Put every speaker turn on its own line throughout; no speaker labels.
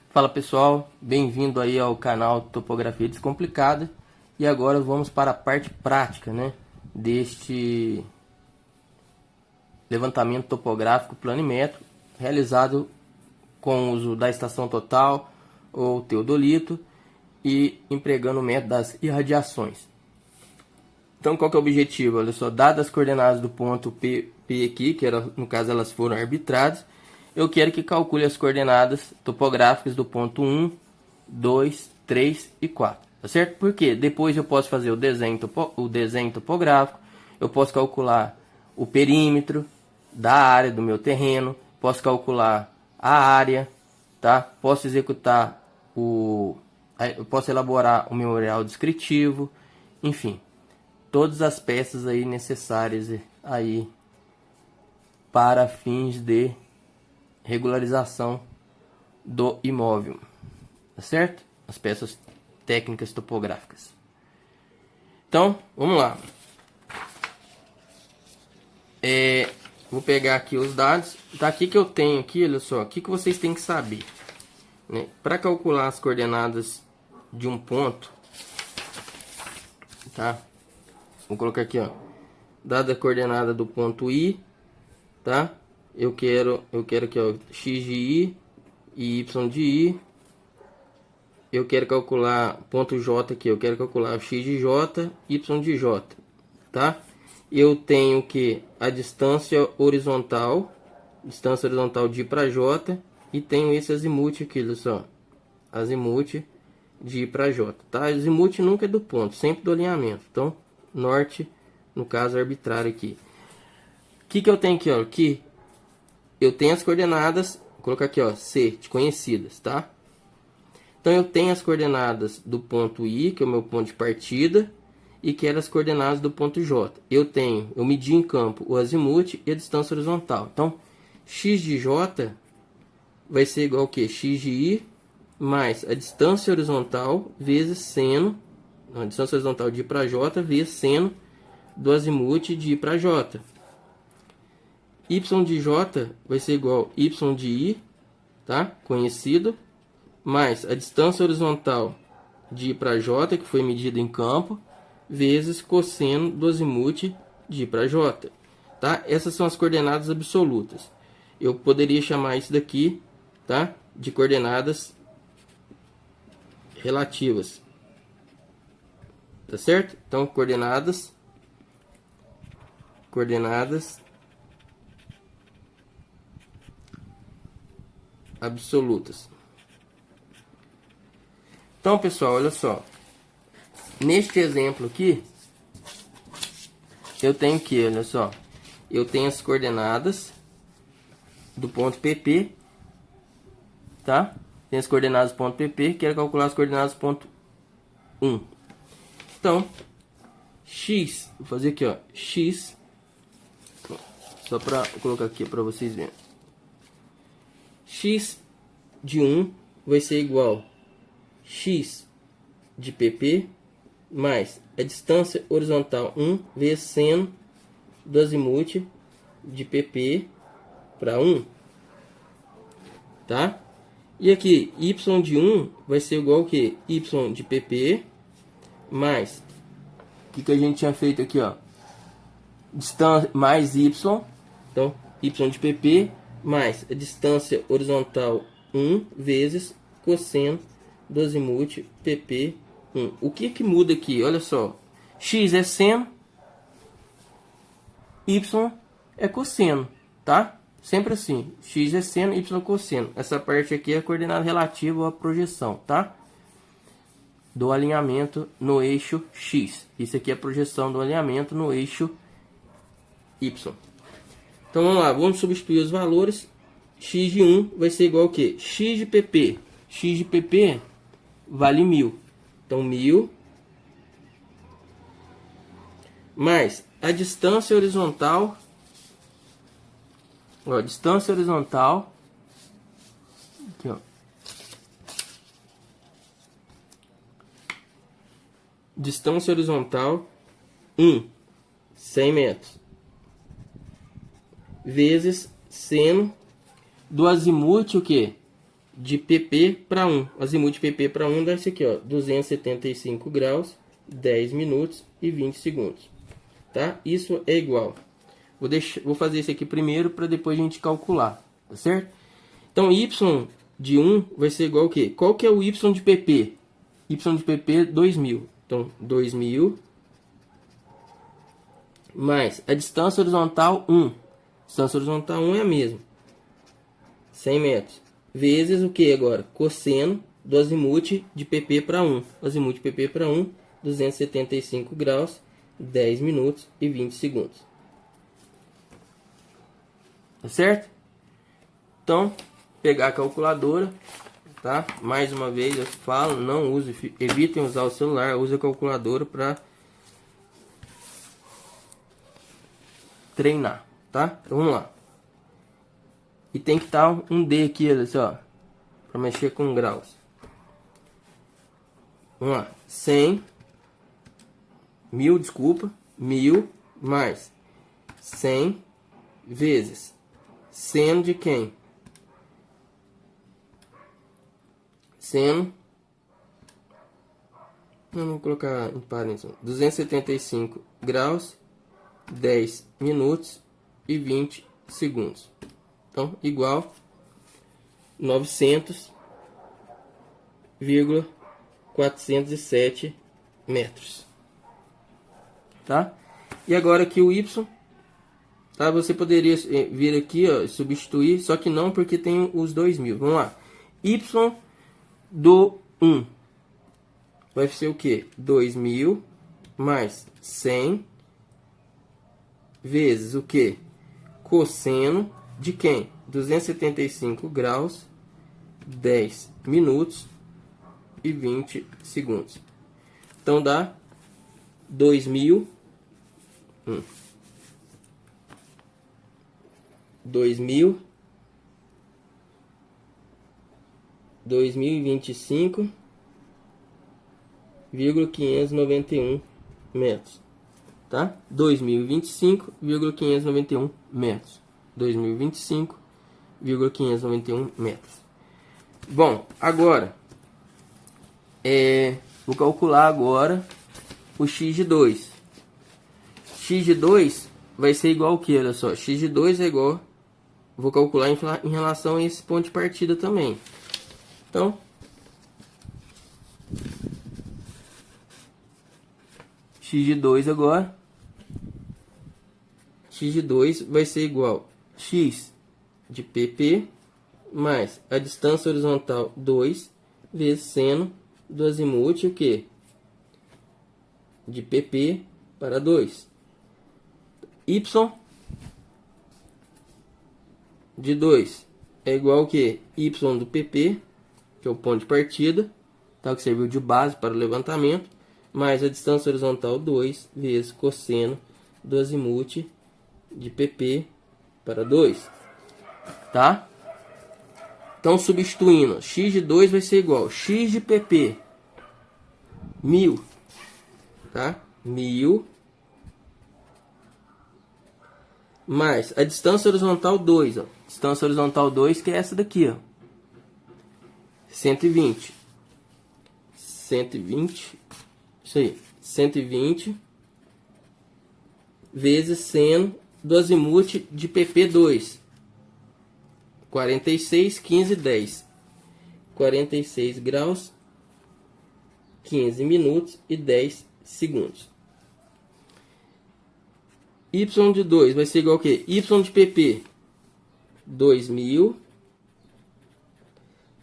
Fala pessoal, bem-vindo aí ao canal Topografia Descomplicada. E agora vamos para a parte prática, né, deste levantamento topográfico planimétrico realizado com o uso da estação total ou teodolito e empregando o método das irradiações. Então qual que é o objetivo? Olha só, dadas as coordenadas do ponto P aqui, que era, no caso elas foram arbitradas, eu quero que calcule as coordenadas topográficas do ponto 1, 2, 3 e 4. Tá certo? Porque depois eu posso fazer o desenho topográfico, eu posso calcular o perímetro da área do meu terreno, posso calcular a área, tá? Posso executar eu posso elaborar o memorial descritivo, enfim, todas as peças aí necessárias aí para fins de regularização do imóvel, tá certo? As peças técnicas topográficas. Então, vamos lá. Vou pegar aqui os dados. Tá aqui que eu tenho aqui, olha só, o que vocês têm que saber, né? Para calcular as coordenadas de um ponto, tá? Vou colocar aqui, ó, dada a coordenada do ponto I, tá? Eu quero aqui, ó, x de I e y de I. Eu quero calcular ponto J aqui, eu quero calcular x de J, y de J, tá? Eu tenho que a distância horizontal de I para J, e tenho esse azimuth aqui, olha só, azimuth de I para J, tá? Azimuth nunca é do ponto, sempre do alinhamento. Então, norte, no caso arbitrário aqui. O que eu tenho aqui, ó? Que eu tenho as coordenadas, vou colocar aqui, ó, C, de conhecidas, tá? Então eu tenho as coordenadas do ponto I, que é o meu ponto de partida, e quero as coordenadas do ponto J. Eu medi em campo o azimuth e a distância horizontal. Então, x de J vai ser igual ao que? X de I mais a distância horizontal vezes seno, a distância horizontal de I para J vezes seno do azimuth de I para J. Y de J vai ser igual a Y de I, tá? Conhecido, mais a distância horizontal de I para J, que foi medida em campo, vezes cosseno do azimuth de I para J, tá? Essas são as coordenadas absolutas. Eu poderia chamar isso daqui, tá, de coordenadas relativas, tá certo? Então, coordenadas absolutas. Então, pessoal, olha só. Neste exemplo aqui, eu tenho que, olha só, eu tenho as coordenadas do ponto PP, tá? Tem as coordenadas do ponto PP, quero calcular as coordenadas do ponto 1. Então, x, vou fazer aqui, ó, x, só para colocar aqui para vocês verem. X de 1 vai ser igual a x de PP mais a distância horizontal 1 vezes seno do azimuth de PP para 1, tá? E aqui, y de 1 vai ser igual ao que? Y de PP mais, o que a gente tinha feito aqui, ó, distância mais y, então y de PP mais a distância horizontal 1 vezes cosseno do azimuth PP 1. O que muda aqui? Olha só, x é seno, y é cosseno, tá? Sempre assim, x é seno, y é cosseno. Essa parte aqui é a coordenada relativa à projeção, tá? Do alinhamento no eixo x. Isso aqui é a projeção do alinhamento no eixo y. Então vamos lá, vamos substituir os valores. X de 1 vai ser igual ao que? X de PP. X de PP vale 1000. Então 1000 mais a distância horizontal, ó, distância horizontal aqui, ó, distância horizontal 100 metros vezes seno do azimuth, o que? de PP para 1. Azimuth de PP para 1 dá isso aqui, ó, 275 graus, 10 minutos e 20 segundos. Tá? Isso é igual. Vou fazer isso aqui primeiro para depois a gente calcular, tá certo? Então, y de 1 vai ser igual ao quê? Qual que é o y de PP? Y de PP 2000. Então, 2000 mais a distância horizontal 1. Distância horizontal 1 é a mesma. 100 metros. Vezes o que agora? Cosseno do azimuth de PP para 1. Azimuth de PP para 1, 275 graus, 10 minutos e 20 segundos. Tá certo? Então, pegar a calculadora, tá? Mais uma vez eu falo, não use, evitem usar o celular, use a calculadora para treinar, tá? Então vamos lá. E tem que estar um D aqui, olha só, para mexer com graus. Vamos lá, 100, 1000, desculpa, 1000 mais 100 vezes seno de quem? Seno, vamos colocar em parênteses, 275 graus, 10 minutos e 20 segundos. Então, igual 900,407 metros. Tá? E agora aqui o y, tá? Você poderia vir aqui, ó, substituir, só que não, porque tem os 2000. Vamos lá. Y do 1 vai ser o que? 2000 mais 100 vezes o que? Cosseno de quem? 275 graus, 10 minutos e 20 segundos. Então dá 2000 2025,591 metros, tá? 2025,591 metros. 2025,591 metros. Bom, agora vou calcular agora o x de 2. X de 2 vai ser igual ao que? Olha só, x de 2 é igual, vou calcular em relação a esse ponto de partida também. Então, x de 2 agora, x de 2 vai ser igual a x de PP mais a distância horizontal 2 vezes seno do azimuth, o que? De PP para 2. Y de 2 é igual ao que? Y do PP, que é o ponto de partida, tá? Que serviu de base para o levantamento, mais a distância horizontal 2 vezes cosseno do azimuth de PP para 2, tá? Então, substituindo, x de 2 vai ser igual a x de PP, 1000, tá? 1000 mais a distância horizontal 2, ó. Distância horizontal 2, que é essa daqui, ó. 120. 120. Isso aí. 120 vezes seno do azimuth de PP2. 46, 15, 10. 46 graus, 15 minutos e 10 segundos. Y de 2 vai ser igual ao que? Y de PP 2000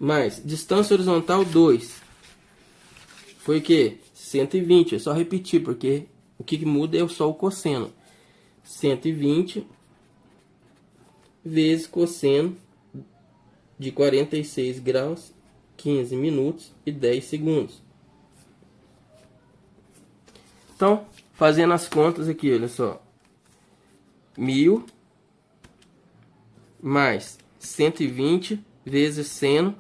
mais distância horizontal 2 foi o que? 120. É só repetir, porque o que muda é só o cosseno. 120 vezes cosseno de 46 graus, 15 minutos e 10 segundos. Então, fazendo as contas aqui, olha só. 1000 mais 120 vezes seno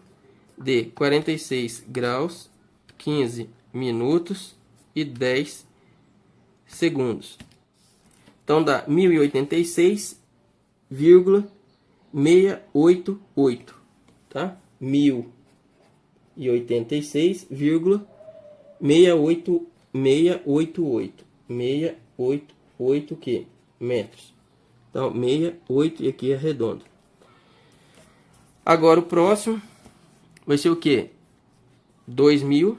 de 46 graus, 15 minutos e 10 segundos. Então dá 1086,688, tá? 688 que metros. Então 68 e aqui arredondo. Agora o próximo vai ser o que? 2000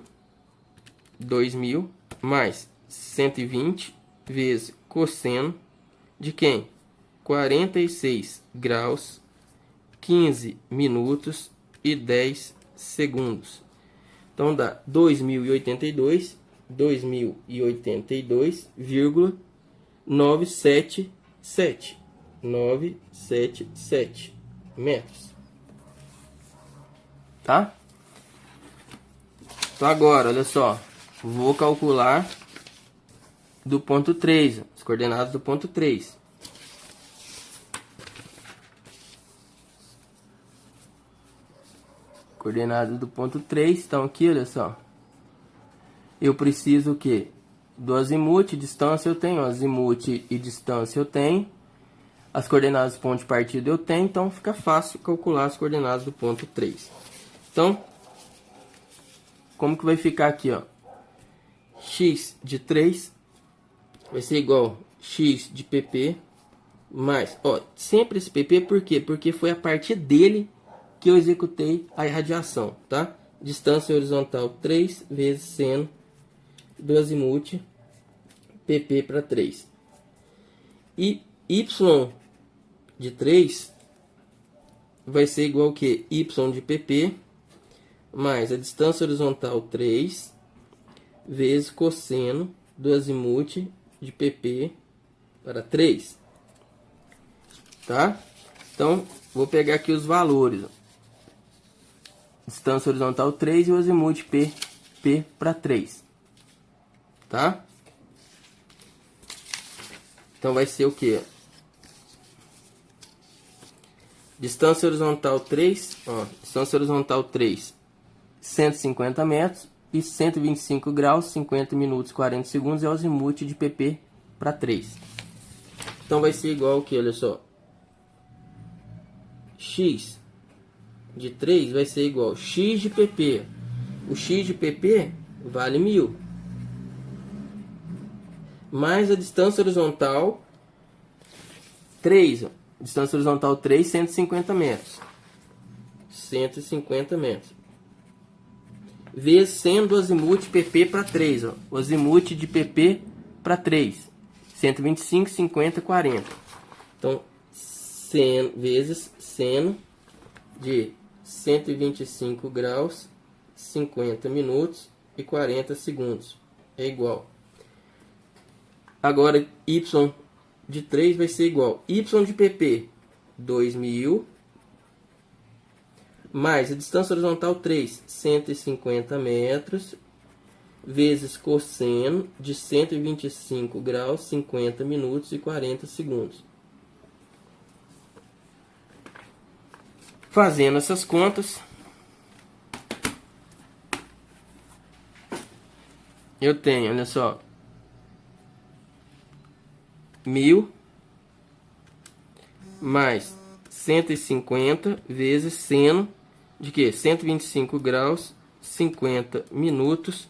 mais 120 vezes cosseno de quem? 46 graus, 15 minutos e 10 segundos. Então dá 2082 metros. Tá? Então agora, olha só, vou calcular do ponto 3, as coordenadas do ponto 3. Coordenadas do ponto 3 estão aqui, olha só. Eu preciso o quê? Do azimuth, distância eu tenho, azimuth e distância eu tenho. As coordenadas do ponto de partida eu tenho, então fica fácil calcular as coordenadas do ponto 3. Então, como que vai ficar aqui, ó? X de 3 vai ser igual a X de PP mais, ó, sempre esse PP, por quê? Porque foi a partir dele que eu executei a irradiação, tá? Distância horizontal 3 vezes seno do azimuth PP para 3. E Y de 3 vai ser igual ao que? Y de PP mais a distância horizontal 3 vezes cosseno do azimuth de PP para 3. Tá? Então, vou pegar aqui os valores. Ó. Distância horizontal 3 e o azimuth P para 3. Tá? Então vai ser o que? Distância horizontal 3, ó, distância horizontal 3, 150 metros e 125 graus, 50 minutos, 40 segundos é o azimuth de PP para 3. Então vai ser igual ao que? Olha só. X de 3 vai ser igual a X de PP. O X de PP vale 1000. Mais a distância horizontal 3. Ó. Distância horizontal 3, 150 metros. 150 metros. Vezes seno do azimuth PP para 3. Ó. O azimuth de PP para 3. 125, 50, 40. Então, seno vezes seno de 125 graus, 50 minutos e 40 segundos. É igual. Agora, Y de 3 vai ser igual. Y de PP, 2000. Mais a distância horizontal 3, 150 metros. Vezes cosseno de 125 graus, 50 minutos e 40 segundos. Fazendo essas contas, eu tenho, olha só, 1000 mais 150 vezes seno de que? 125 graus, 50 minutos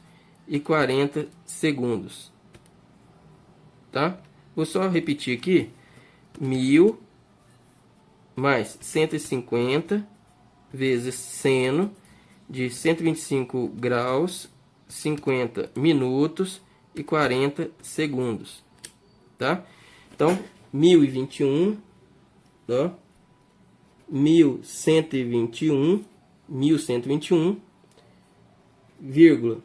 e 40 segundos. Tá? Vou só repetir aqui. 1000 mais 150 vezes seno de 125 graus, 50 minutos e 40 segundos. Tá? Então, 1021, ó, 1121, vírgula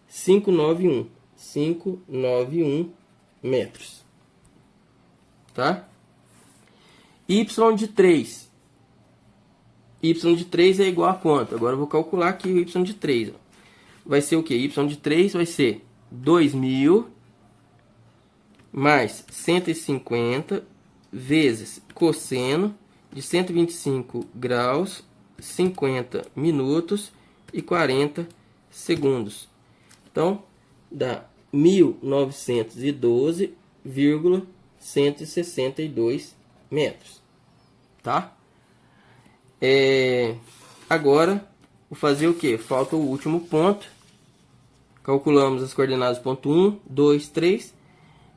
591 metros. Tá? Y de 3. Y de 3 é igual a quanto? Agora eu vou calcular aqui o Y de 3. Ó. Vai ser o que? Y de 3 vai ser 2000 mais 150 vezes cosseno de 125 graus, 50 minutos e 40 segundos. Então, dá 1912,162 metros. Tá? agora, vou fazer o que? Falta o último ponto. Calculamos as coordenadas do ponto 1, 2, 3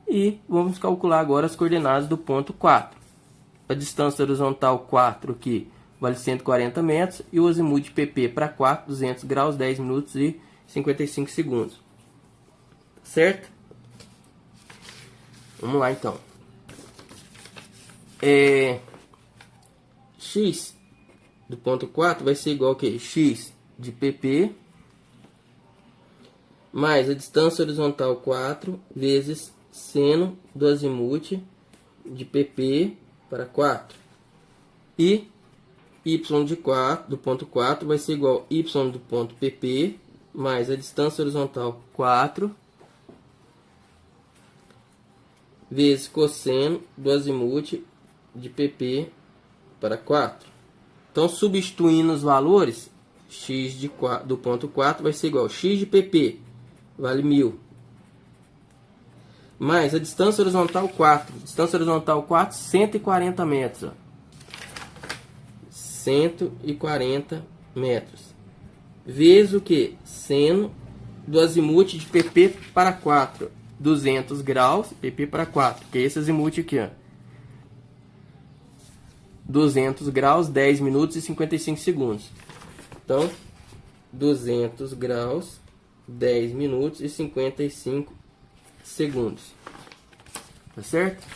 e vamos calcular agora as coordenadas do ponto 4. A distância horizontal 4 aqui vale 140 metros e o azimuth PP para 4, 200 graus, 10 minutos e 55 segundos. Certo? Vamos lá então. X do ponto 4 vai ser igual a que? X de PP mais a distância horizontal 4 vezes seno do azimuth de PP para 4. E y de 4, do ponto 4 vai ser igual a y do ponto PP mais a distância horizontal 4 vezes cosseno do azimuth de PP para 4. Então, substituindo os valores, x de 4, do ponto 4 vai ser igual a x de PP, vale 1000. Mais a distância horizontal 4. Distância horizontal 4, 140 metros. Ó. 140 metros. Vezes o que? Seno do azimuth de PP para 4. 200 graus, PP para 4. Que é esse azimuth aqui, ó. 200 graus, 10 minutos e 55 segundos. Então, 200 graus, 10 minutos e 55 segundos. Tá certo?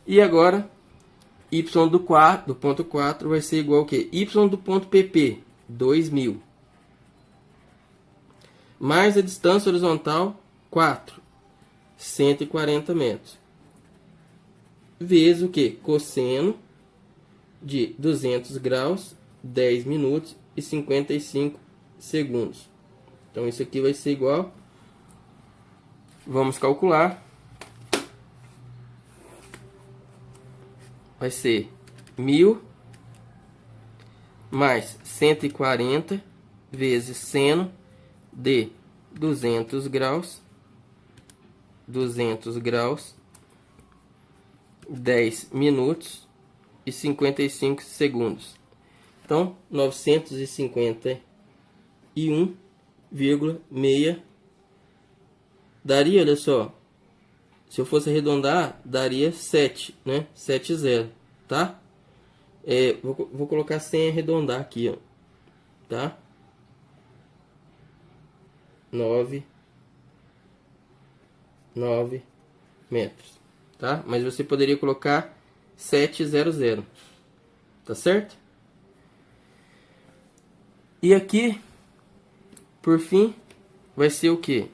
E agora, y do ponto 4 vai ser igual ao que? Y do ponto PP, 2000. Mais a distância horizontal, 4, 140 metros. Vezes o que? Cosseno de 200 graus, 10 minutos e 55 segundos. Então, isso aqui vai ser igual. Vamos calcular. Vai ser 1000 mais 140 vezes seno de 200 graus, 10 minutos e 55 segundos. Então, 951,6 daria, olha só, se eu fosse arredondar, daria 7, né? 70, tá? Vou colocar sem arredondar aqui, ó, tá? 9 metros, tá? Mas você poderia colocar 700, tá certo? E aqui, por fim, vai ser o que?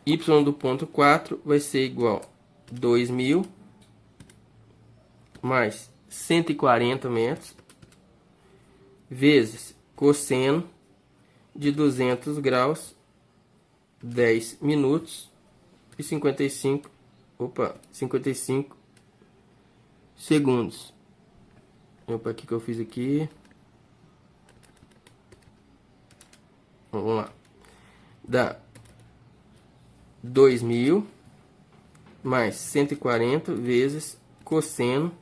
Y do ponto 4 vai ser igual a 2000 mais 140 metros vezes cosseno de 200 graus, 10 minutos e 55 segundos. Opa, o que eu fiz aqui? Vamos lá. Dá 2000 mais 140 vezes cosseno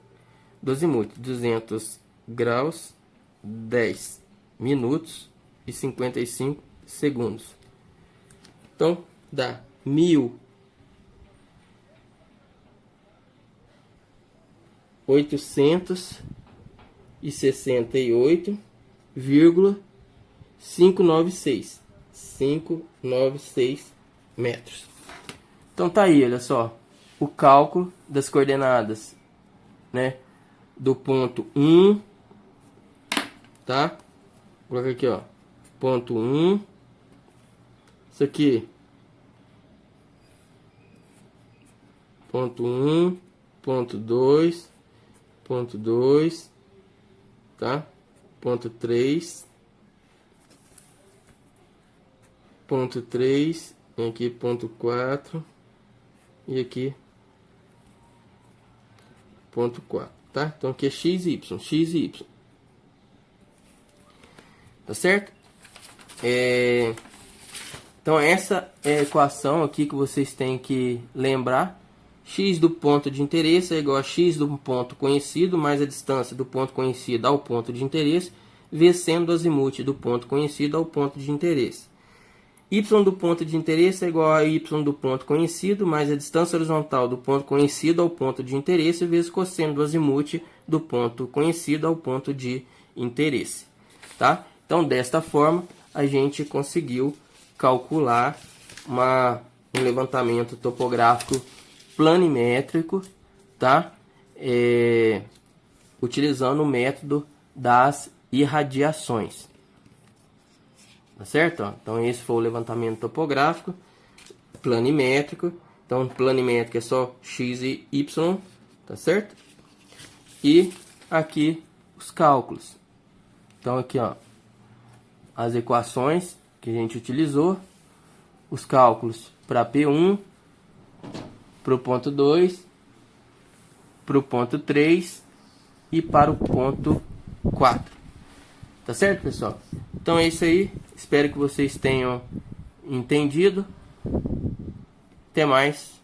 do azimuth, 200 graus, 10 minutos e 55 segundos. Então, dá 1.868,596 metros. Então tá aí, olha só, o cálculo das coordenadas, né, do ponto 1, tá? Vou colocar aqui, ó, ponto 1, isso aqui, ponto 1, ponto 2, tá? Ponto 3, tem aqui ponto 4 e aqui ponto 4, tá? Então aqui é x, y, tá certo? Então essa é a equação aqui que vocês têm que lembrar. X do ponto de interesse é igual a x do ponto conhecido mais a distância do ponto conhecido ao ponto de interesse vezes seno do azimuth do ponto conhecido ao ponto de interesse. Y do ponto de interesse é igual a Y do ponto conhecido mais a distância horizontal do ponto conhecido ao ponto de interesse vezes cosseno do azimuth do ponto conhecido ao ponto de interesse. Tá? Então, desta forma, a gente conseguiu calcular um levantamento topográfico planimétrico, tá? Utilizando o método das irradiações. Tá certo? Ó, então esse foi o levantamento topográfico planimétrico. Então planimétrico é só x e y, tá certo? E aqui os cálculos. Então aqui, ó, as equações que a gente utilizou, os cálculos para P1, para o ponto 2, para o ponto 3 e para o ponto 4. Tá certo, pessoal? Então é isso aí. Espero que vocês tenham entendido. Até mais.